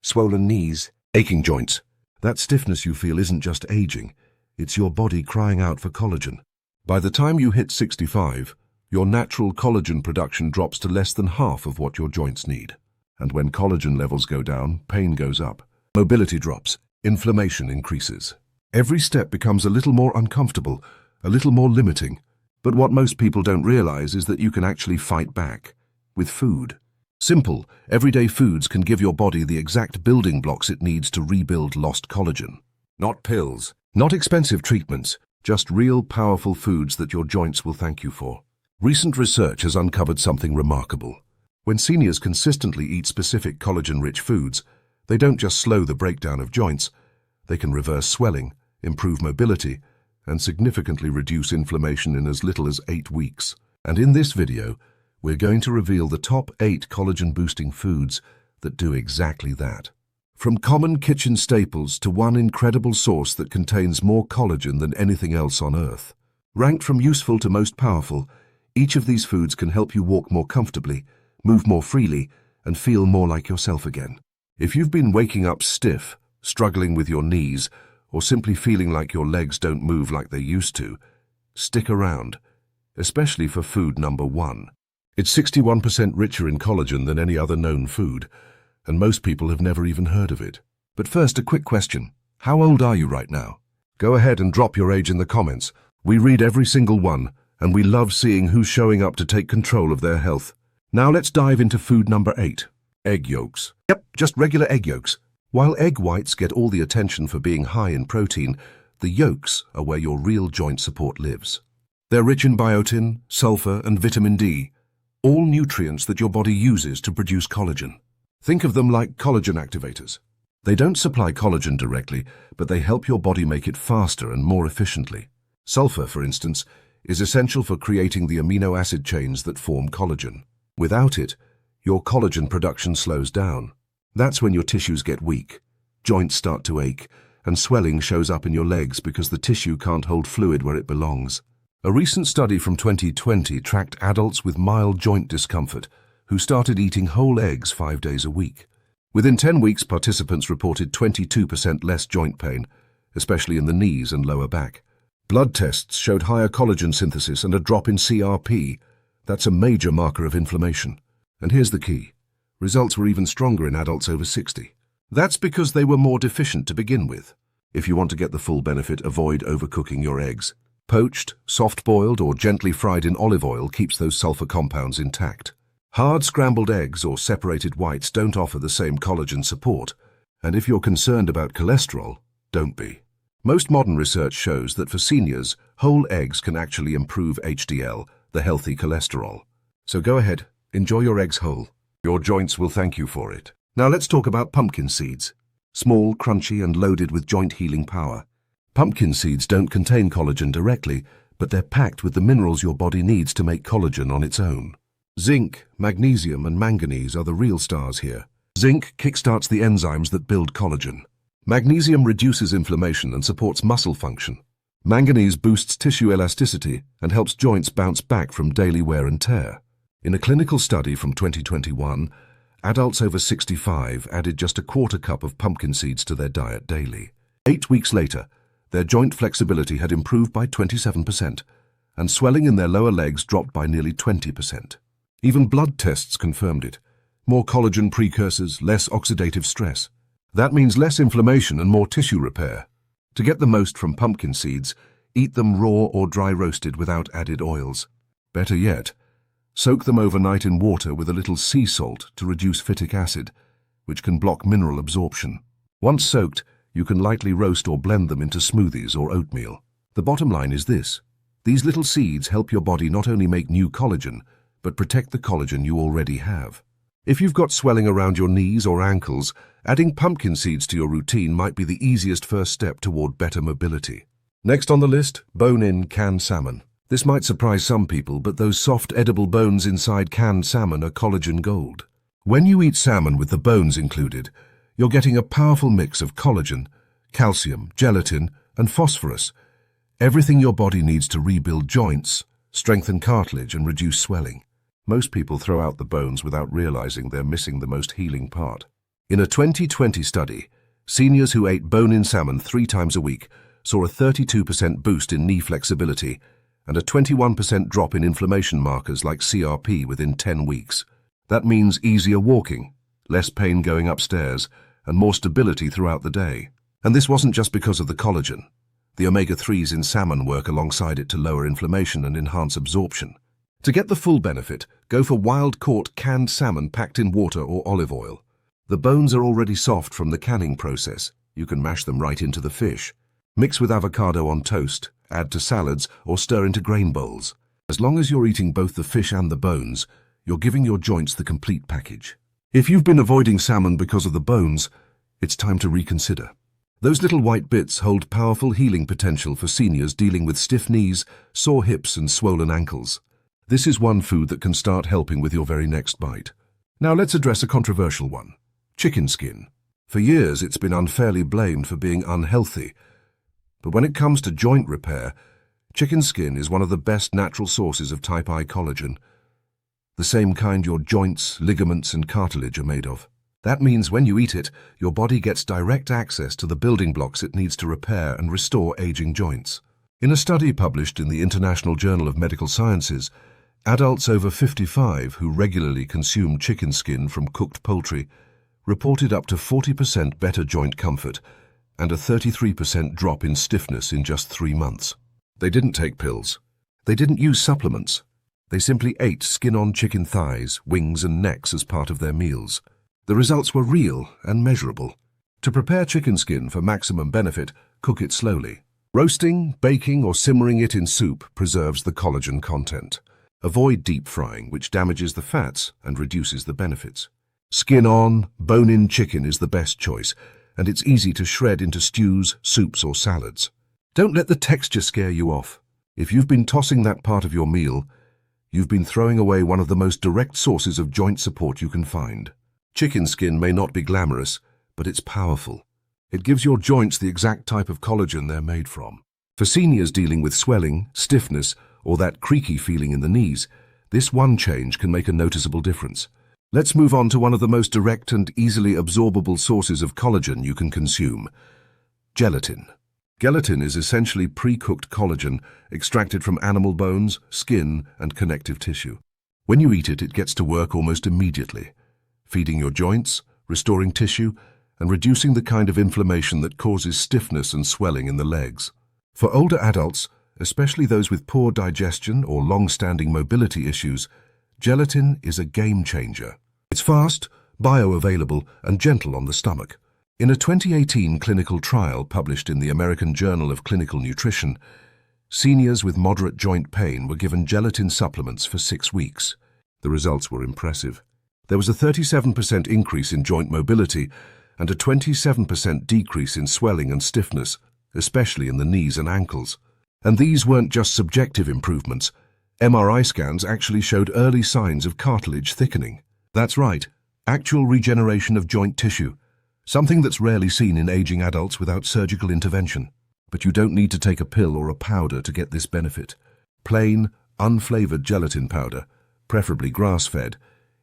swollen knees, aching joints. That stiffness you feel isn't just aging, it's your body crying out for collagen. By the time you hit 65, your natural collagen production drops to less than half of what your joints need. And when collagen levels go down, pain goes up, mobility drops, inflammation increases. Every step becomes a little more uncomfortable, a little more limiting. But what most people don't realize is that you can actually fight back with food. Simple, everyday foods can give your body the exact building blocks it needs to rebuild lost collagen. Not pills, not expensive treatments, just real powerful foods that your joints will thank you for. Recent research has uncovered something remarkable. When seniors consistently eat specific collagen-rich foods, they don't just slow the breakdown of joints, they can reverse swelling, improve mobility, and significantly reduce inflammation in as little as 8 weeks. And in this video, we're going to reveal the top 8 collagen-boosting foods that do exactly that. From common kitchen staples to one incredible source that contains more collagen than anything else on Earth. Ranked from useful to most powerful, each of these foods can help you walk more comfortably, move more freely, and feel more like yourself again. If you've been waking up stiff, struggling with your knees, or simply feeling like your legs don't move like they used to, stick around, especially for food number 1. It's 61% richer in collagen than any other known food, and most people have never even heard of it. But first, a quick question. How old are you right now? Go ahead and drop your age in the comments. We read every single one, and we love seeing who's showing up to take control of their health. Now let's dive into food number 8, egg yolks. Yep, just regular egg yolks. While egg whites get all the attention for being high in protein, the yolks are where your real joint support lives. They're rich in biotin, sulfur, and vitamin D, all nutrients that your body uses to produce collagen. Think of them like collagen activators. They don't supply collagen directly, but they help your body make it faster and more efficiently. Sulfur, for instance, is essential for creating the amino acid chains that form collagen. Without it, your collagen production slows down. That's when your tissues get weak, joints start to ache, and swelling shows up in your legs because the tissue can't hold fluid where it belongs. A recent study from 2020 tracked adults with mild joint discomfort who started eating whole eggs 5 days a week. Within 10 weeks, participants reported 22% less joint pain, especially in the knees and lower back. Blood tests showed higher collagen synthesis and a drop in CRP. That's a major marker of inflammation. And here's the key. Results were even stronger in adults over 60. That's because they were more deficient to begin with. If you want to get the full benefit, avoid overcooking your eggs. Poached, soft-boiled, or gently fried in olive oil keeps those sulfur compounds intact. Hard scrambled eggs or separated whites don't offer the same collagen support, and if you're concerned about cholesterol, don't be. Most modern research shows that for seniors, whole eggs can actually improve HDL, the healthy cholesterol. So go ahead, enjoy your eggs whole. Your joints will thank you for it. Now let's talk about pumpkin seeds. Small, crunchy, and loaded with joint healing power. Pumpkin seeds don't contain collagen directly, but they're packed with the minerals your body needs to make collagen on its own. Zinc, magnesium, and manganese are the real stars here. Zinc kickstarts the enzymes that build collagen. Magnesium reduces inflammation and supports muscle function. Manganese boosts tissue elasticity and helps joints bounce back from daily wear and tear. In a clinical study from 2021, adults over 65 added just a quarter cup of pumpkin seeds to their diet daily. 8 weeks later, their joint flexibility had improved by 27%, and swelling in their lower legs dropped by nearly 20%. Even blood tests confirmed it. More collagen precursors, less oxidative stress. That means less inflammation and more tissue repair. To get the most from pumpkin seeds, eat them raw or dry roasted without added oils. Better yet, soak them overnight in water with a little sea salt to reduce phytic acid, which can block mineral absorption. Once soaked, you can lightly roast or blend them into smoothies or oatmeal. The bottom line is this. These little seeds help your body not only make new collagen, but protect the collagen you already have. If you've got swelling around your knees or ankles, adding pumpkin seeds to your routine might be the easiest first step toward better mobility. Next on the list, bone-in canned salmon. This might surprise some people, but those soft edible bones inside canned salmon are collagen gold. When you eat salmon with the bones included, you're getting a powerful mix of collagen, calcium, gelatin, and phosphorus, everything your body needs to rebuild joints, strengthen cartilage, and reduce swelling. Most people throw out the bones without realizing they're missing the most healing part. In a 2020 study, seniors who ate bone-in salmon 3 times a week saw a 32% boost in knee flexibility and a 21% drop in inflammation markers like CRP within 10 weeks. That means easier walking, less pain going upstairs, and more stability throughout the day. And this wasn't just because of the collagen. The omega-3s in salmon work alongside it to lower inflammation and enhance absorption. To get the full benefit, go for wild-caught canned salmon packed in water or olive oil. The bones are already soft from the canning process. You can mash them right into the fish. Mix with avocado on toast, add to salads, or stir into grain bowls. As long as you're eating both the fish and the bones, you're giving your joints the complete package. If you've been avoiding salmon because of the bones, it's time to reconsider. Those little white bits hold powerful healing potential for seniors dealing with stiff knees, sore hips, and swollen ankles. This is one food that can start helping with your very next bite. Now let's address a controversial one: chicken skin. For years, it's been unfairly blamed for being unhealthy. But when it comes to joint repair, chicken skin is one of the best natural sources of type I collagen, the same kind your joints, ligaments, and cartilage are made of. That means when you eat it, your body gets direct access to the building blocks it needs to repair and restore aging joints. In a study published in the International Journal of Medical Sciences, adults over 55 who regularly consume chicken skin from cooked poultry reported up to 40% better joint comfort and a 33% drop in stiffness in just 3 months. They didn't take pills. They didn't use supplements. They simply ate skin-on chicken thighs, wings, and necks as part of their meals. The results were real and measurable. To prepare chicken skin for maximum benefit, cook it slowly. Roasting, baking, or simmering it in soup preserves the collagen content. Avoid deep frying, which damages the fats and reduces the benefits. Skin-on, bone-in chicken is the best choice, and it's easy to shred into stews, soups, or salads. Don't let the texture scare you off. If you've been tossing that part of your meal, you've been throwing away one of the most direct sources of joint support you can find. Chicken skin may not be glamorous, but it's powerful. It gives your joints the exact type of collagen they're made from. For seniors dealing with swelling, stiffness, or that creaky feeling in the knees, this one change can make a noticeable difference. Let's move on to one of the most direct and easily absorbable sources of collagen you can consume: gelatin. Gelatin is essentially pre-cooked collagen extracted from animal bones, skin, and connective tissue. When you eat it, it gets to work almost immediately, feeding your joints, restoring tissue, and reducing the kind of inflammation that causes stiffness and swelling in the legs. For older adults, especially those with poor digestion or long-standing mobility issues, gelatin is a game changer. It's fast, bioavailable, and gentle on the stomach. In a 2018 clinical trial published in the American Journal of Clinical Nutrition, seniors with moderate joint pain were given gelatin supplements for 6 weeks. The results were impressive. There was a 37% increase in joint mobility and a 27% decrease in swelling and stiffness, especially in the knees and ankles. And these weren't just subjective improvements. MRI scans actually showed early signs of cartilage thickening. That's right, actual regeneration of joint tissue, something that's rarely seen in aging adults without surgical intervention. But you don't need to take a pill or a powder to get this benefit. Plain, unflavored gelatin powder, preferably grass-fed,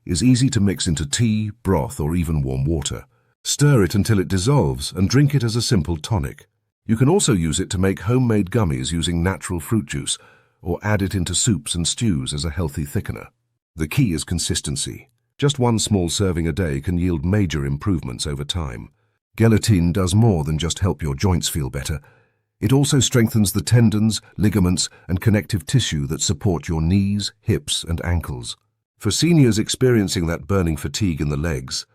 is easy to mix into tea, broth, or even warm water. Stir it until it dissolves and drink it as a simple tonic. You can also use it to make homemade gummies using natural fruit juice, or add it into soups and stews as a healthy thickener. The key is consistency. Just one small serving a day can yield major improvements over time. Gelatin does more than just help your joints feel better. It also strengthens the tendons, ligaments, and connective tissue that support your knees, hips, and ankles. For seniors experiencing that burning fatigue in the legs,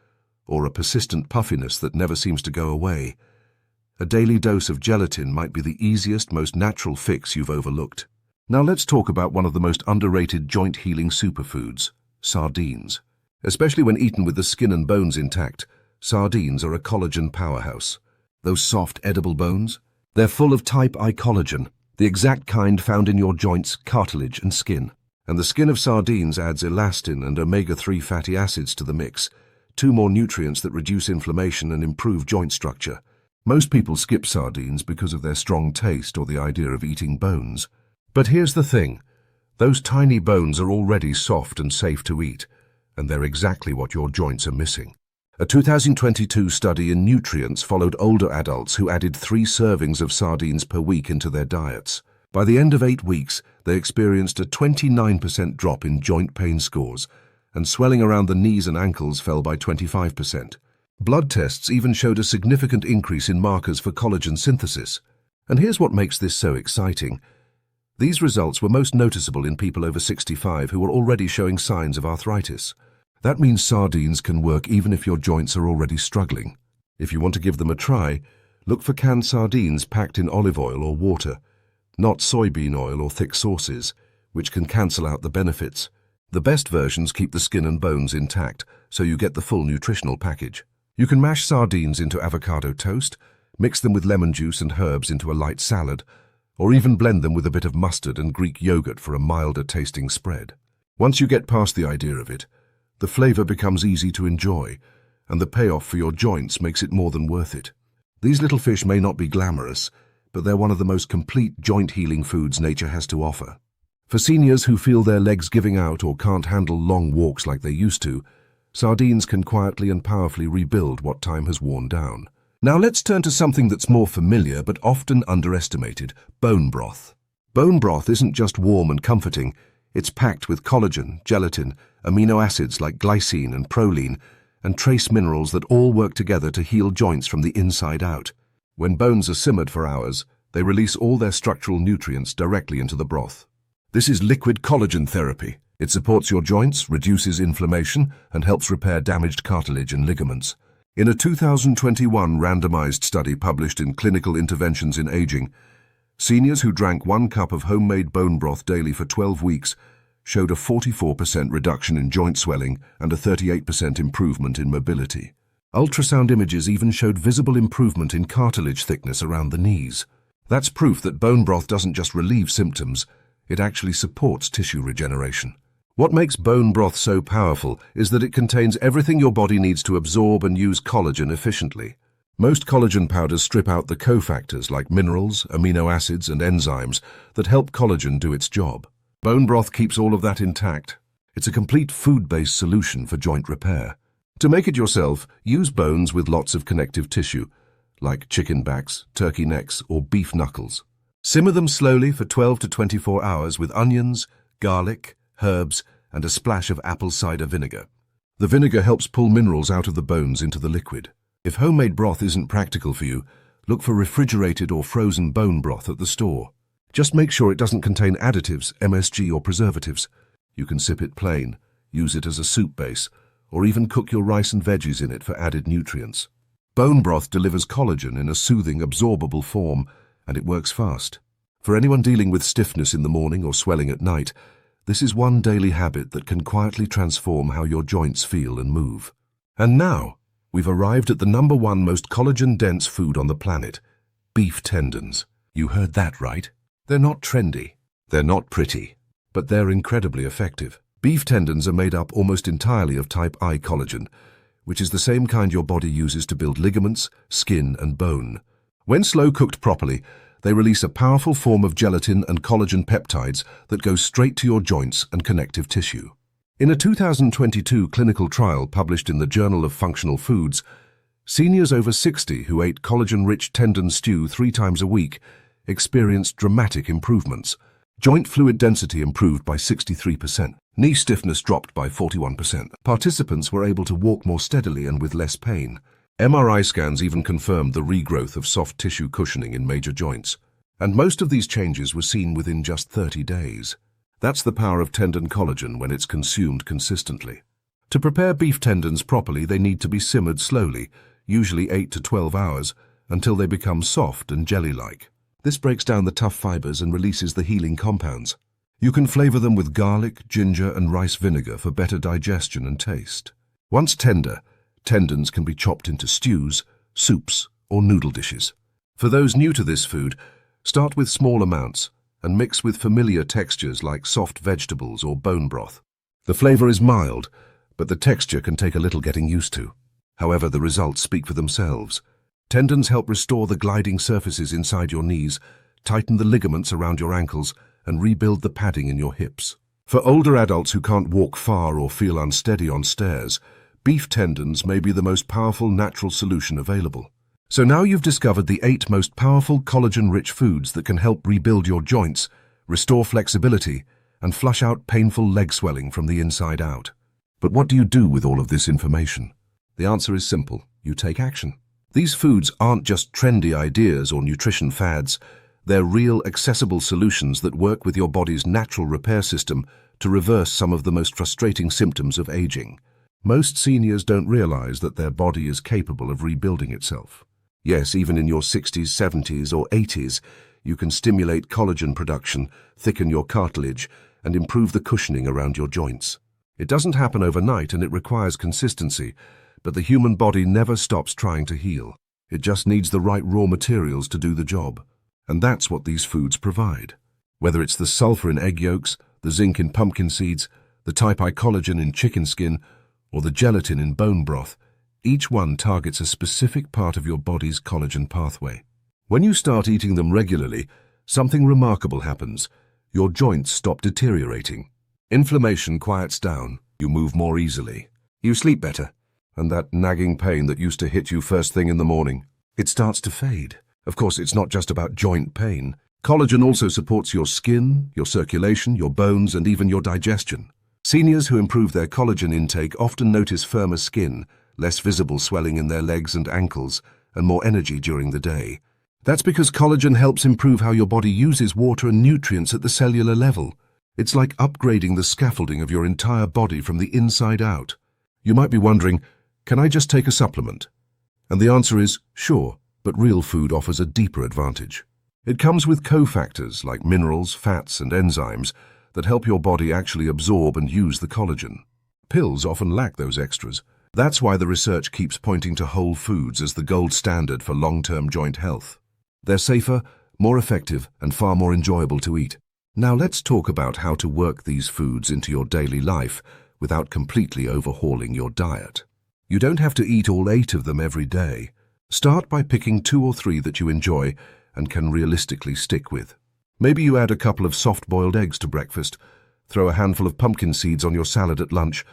or a persistent puffiness that never seems to go away, a daily dose of gelatin might be the easiest, most natural fix you've overlooked. Now let's talk about one of the most underrated joint-healing superfoods: sardines. Especially when eaten with the skin and bones intact, sardines are a collagen powerhouse. Those soft, edible bones? They're full of type I collagen, the exact kind found in your joints, cartilage, and skin. And the skin of sardines adds elastin and omega-3 fatty acids to the mix, 2 more nutrients that reduce inflammation and improve joint structure. Most people skip sardines because of their strong taste or the idea of eating bones. But here's the thing: those tiny bones are already soft and safe to eat, and they're exactly what your joints are missing. A 2022 study in nutrients followed older adults who added 3 servings of sardines per week into their diets. By the end of 8 weeks, they experienced a 29% drop in joint pain scores, and swelling around the knees and ankles fell by 25%. Blood tests even showed a significant increase in markers for collagen synthesis. And here's what makes this so exciting. These results were most noticeable in people over 65 who were already showing signs of arthritis. That means sardines can work even if your joints are already struggling. If you want to give them a try, look for canned sardines packed in olive oil or water, not soybean oil or thick sauces, which can cancel out the benefits. The best versions keep the skin and bones intact, so you get the full nutritional package. You can mash sardines into avocado toast, mix them with lemon juice and herbs into a light salad, or even blend them with a bit of mustard and Greek yogurt for a milder tasting spread. Once you get past the idea of it, the flavor becomes easy to enjoy, and the payoff for your joints makes it more than worth it. These little fish may not be glamorous, but they're one of the most complete joint-healing foods nature has to offer. For seniors who feel their legs giving out or can't handle long walks like they used to, sardines can quietly and powerfully rebuild what time has worn down. Now let's turn to something that's more familiar but often underestimated: bone broth. Bone broth isn't just warm and comforting, it's packed with collagen, gelatin, amino acids like glycine and proline, and trace minerals that all work together to heal joints from the inside out. When bones are simmered for hours, they release all their structural nutrients directly into the broth. This is liquid collagen therapy. It supports your joints, reduces inflammation, and helps repair damaged cartilage and ligaments. In a 2021 randomized study published in Clinical Interventions in Aging, seniors who drank 1 cup of homemade bone broth daily for 12 weeks showed a 44% reduction in joint swelling and a 38% improvement in mobility. Ultrasound images even showed visible improvement in cartilage thickness around the knees. That's proof that bone broth doesn't just relieve symptoms, it actually supports tissue regeneration. What makes bone broth so powerful is that it contains everything your body needs to absorb and use collagen efficiently. Most collagen powders strip out the cofactors like minerals, amino acids, and enzymes that help collagen do its job. Bone broth keeps all of that intact. It's a complete food-based solution for joint repair. To make it yourself, use bones with lots of connective tissue, like chicken backs, turkey necks, or beef knuckles. Simmer them slowly for 12 to 24 hours with onions, garlic, herbs, and a splash of apple cider vinegar. The vinegar helps pull minerals out of the bones into the liquid. If homemade broth isn't practical for you, look for refrigerated or frozen bone broth at the store. Just make sure it doesn't contain additives, MSG, or preservatives. You can sip it plain, use it as a soup base, or even cook your rice and veggies in it for added nutrients. Bone broth delivers collagen in a soothing, absorbable form, and it works fast. For anyone dealing with stiffness in the morning or swelling at night, this is one daily habit that can quietly transform how your joints feel and move. And now, we've arrived at the #1 most collagen-dense food on the planet: beef tendons. You heard that right. They're not trendy, they're not pretty, but they're incredibly effective. Beef tendons are made up almost entirely of type I collagen, which is the same kind your body uses to build ligaments, skin, and bone. When slow-cooked properly, they release a powerful form of gelatin and collagen peptides that go straight to your joints and connective tissue. In a 2022 clinical trial published in the Journal of Functional Foods, seniors over 60 who ate collagen-rich tendon stew 3 times a week experienced dramatic improvements. Joint fluid density improved by 63%. Knee stiffness dropped by 41%. Participants were able to walk more steadily and with less pain. MRI scans even confirmed the regrowth of soft tissue cushioning in major joints. And most of these changes were seen within just 30 days. That's the power of tendon collagen when it's consumed consistently. To prepare beef tendons properly, they need to be simmered slowly, usually 8 to 12 hours, until they become soft and jelly-like. This breaks down the tough fibers and releases the healing compounds. You can flavor them with garlic, ginger, and rice vinegar for better digestion and taste. Once tender, tendons can be chopped into stews, soups, or noodle dishes. For those new to this food, start with small amounts and mix with familiar textures like soft vegetables or bone broth. The flavor is mild, but the texture can take a little getting used to. However, the results speak for themselves. Tendons help restore the gliding surfaces inside your knees, tighten the ligaments around your ankles, and rebuild the padding in your hips. For older adults who can't walk far or feel unsteady on stairs, beef tendons may be the most powerful natural solution available. So now you've discovered the 8 most powerful collagen-rich foods that can help rebuild your joints, restore flexibility, and flush out painful leg swelling from the inside out. But what do you do with all of this information? The answer is simple. You take action. These foods aren't just trendy ideas or nutrition fads. They're real, accessible solutions that work with your body's natural repair system to reverse some of the most frustrating symptoms of aging. Most seniors don't realize that their body is capable of rebuilding itself. Yes, even in your 60s, 70s, or 80s, you can stimulate collagen production, thicken your cartilage, and improve the cushioning around your joints. It doesn't happen overnight and it requires consistency, but the human body never stops trying to heal. It just needs the right raw materials to do the job. And that's what these foods provide. Whether it's the sulfur in egg yolks, the zinc in pumpkin seeds, the type I collagen in chicken skin, or the gelatin in bone broth, each one targets a specific part of your body's collagen pathway. When you start eating them regularly, something remarkable happens. Your joints stop deteriorating. Inflammation quiets down. You move more easily. You sleep better. And that nagging pain that used to hit you first thing in the morning, it starts to fade. Of course, it's not just about joint pain. Collagen also supports your skin, your circulation, your bones, and even your digestion. Seniors who improve their collagen intake often notice firmer skin, less visible swelling in their legs and ankles, and more energy during the day. That's because collagen helps improve how your body uses water and nutrients at the cellular level. It's like upgrading the scaffolding of your entire body from the inside out. You might be wondering, can I just take a supplement? And the answer is, sure, but real food offers a deeper advantage. It comes with cofactors like minerals, fats, and enzymes that help your body actually absorb and use the collagen. Pills often lack those extras. That's why the research keeps pointing to whole foods as the gold standard for long-term joint health. They're safer, more effective, and far more enjoyable to eat. Now let's talk about how to work these foods into your daily life without completely overhauling your diet. You don't have to eat all 8 of them every day. Start by picking 2 or 3 that you enjoy and can realistically stick with. Maybe you add a couple of soft-boiled eggs to breakfast, throw a handful of pumpkin seeds on your salad at lunch,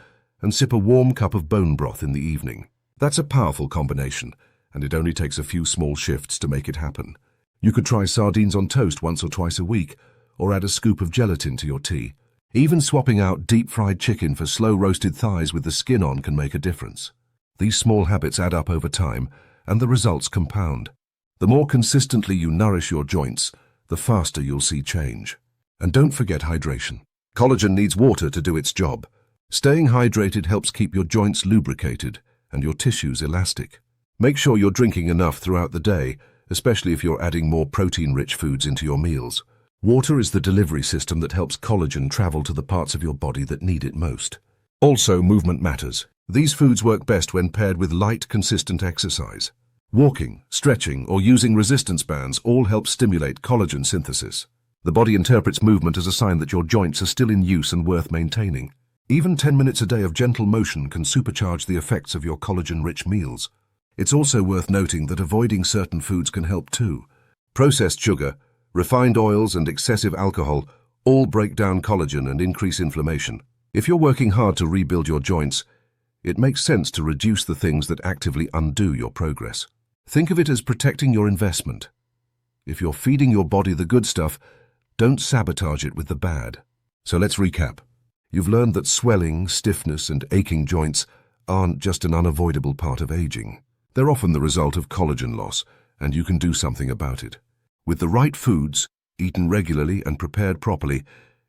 and sip a warm cup of bone broth in the evening. That's a powerful combination, and it only takes a few small shifts to make it happen. You could try sardines on toast once or twice a week, or add a scoop of gelatin to your tea. Even swapping out deep-fried chicken for slow-roasted thighs with the skin on can make a difference. These small habits add up over time, and the results compound. The more consistently you nourish your joints, the faster you'll see change. And don't forget hydration. Collagen needs water to do its job. Staying hydrated helps keep your joints lubricated and your tissues elastic. Make sure you're drinking enough throughout the day, especially if you're adding more protein-rich foods into your meals. Water is the delivery system that helps collagen travel to the parts of your body that need it most. Also, movement matters. These foods work best when paired with light, consistent exercise. Walking, stretching, or using resistance bands all help stimulate collagen synthesis. The body interprets movement as a sign that your joints are still in use and worth maintaining. Even 10 minutes a day of gentle motion can supercharge the effects of your collagen-rich meals. It's also worth noting that avoiding certain foods can help too. Processed sugar, refined oils, and excessive alcohol all break down collagen and increase inflammation. If you're working hard to rebuild your joints, it makes sense to reduce the things that actively undo your progress. Think of it as protecting your investment. If you're feeding your body the good stuff, don't sabotage it with the bad. So let's recap. You've learned that swelling, stiffness, and aching joints aren't just an unavoidable part of aging. They're often the result of collagen loss, and you can do something about it. With the right foods, eaten regularly and prepared properly,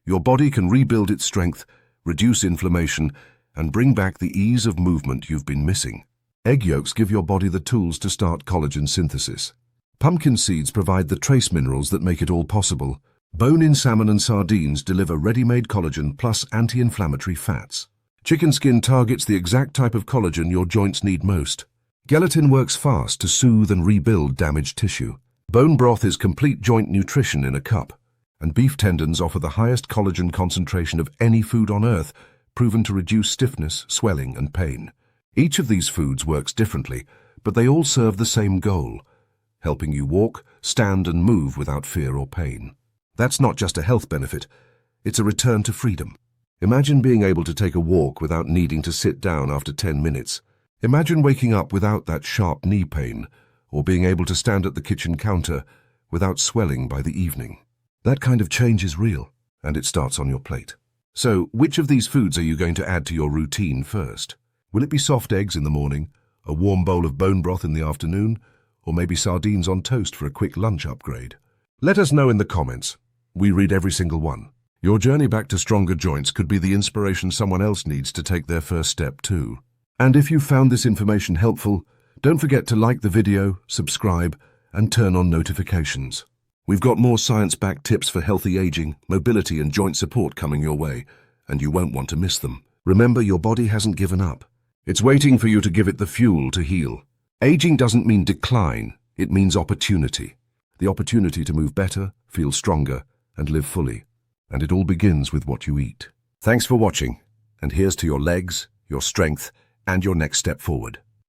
your body can rebuild its strength, reduce inflammation, and bring back the ease of movement you've been missing. Egg yolks give your body the tools to start collagen synthesis. Pumpkin seeds provide the trace minerals that make it all possible. Bone-in salmon and sardines deliver ready-made collagen plus anti-inflammatory fats. Chicken skin targets the exact type of collagen your joints need most. Gelatin works fast to soothe and rebuild damaged tissue. Bone broth is complete joint nutrition in a cup. And beef tendons offer the highest collagen concentration of any food on earth, proven to reduce stiffness, swelling, and pain. Each of these foods works differently, but they all serve the same goal, helping you walk, stand, and move without fear or pain. That's not just a health benefit, it's a return to freedom. Imagine being able to take a walk without needing to sit down after 10 minutes. Imagine waking up without that sharp knee pain, or being able to stand at the kitchen counter without swelling by the evening. That kind of change is real, and it starts on your plate. So, which of these foods are you going to add to your routine first? Will it be soft eggs in the morning, a warm bowl of bone broth in the afternoon, or maybe sardines on toast for a quick lunch upgrade? Let us know in the comments. We read every single one. Your journey back to stronger joints could be the inspiration someone else needs to take their first step too. And if you found this information helpful, don't forget to like the video, subscribe, and turn on notifications. We've got more science-backed tips for healthy aging, mobility, and joint support coming your way, and you won't want to miss them. Remember, your body hasn't given up. It's waiting for you to give it the fuel to heal. Aging doesn't mean decline, it means opportunity. The opportunity to move better, feel stronger, and live fully. And it all begins with what you eat. Thanks for watching, and here's to your legs, your strength, and your next step forward.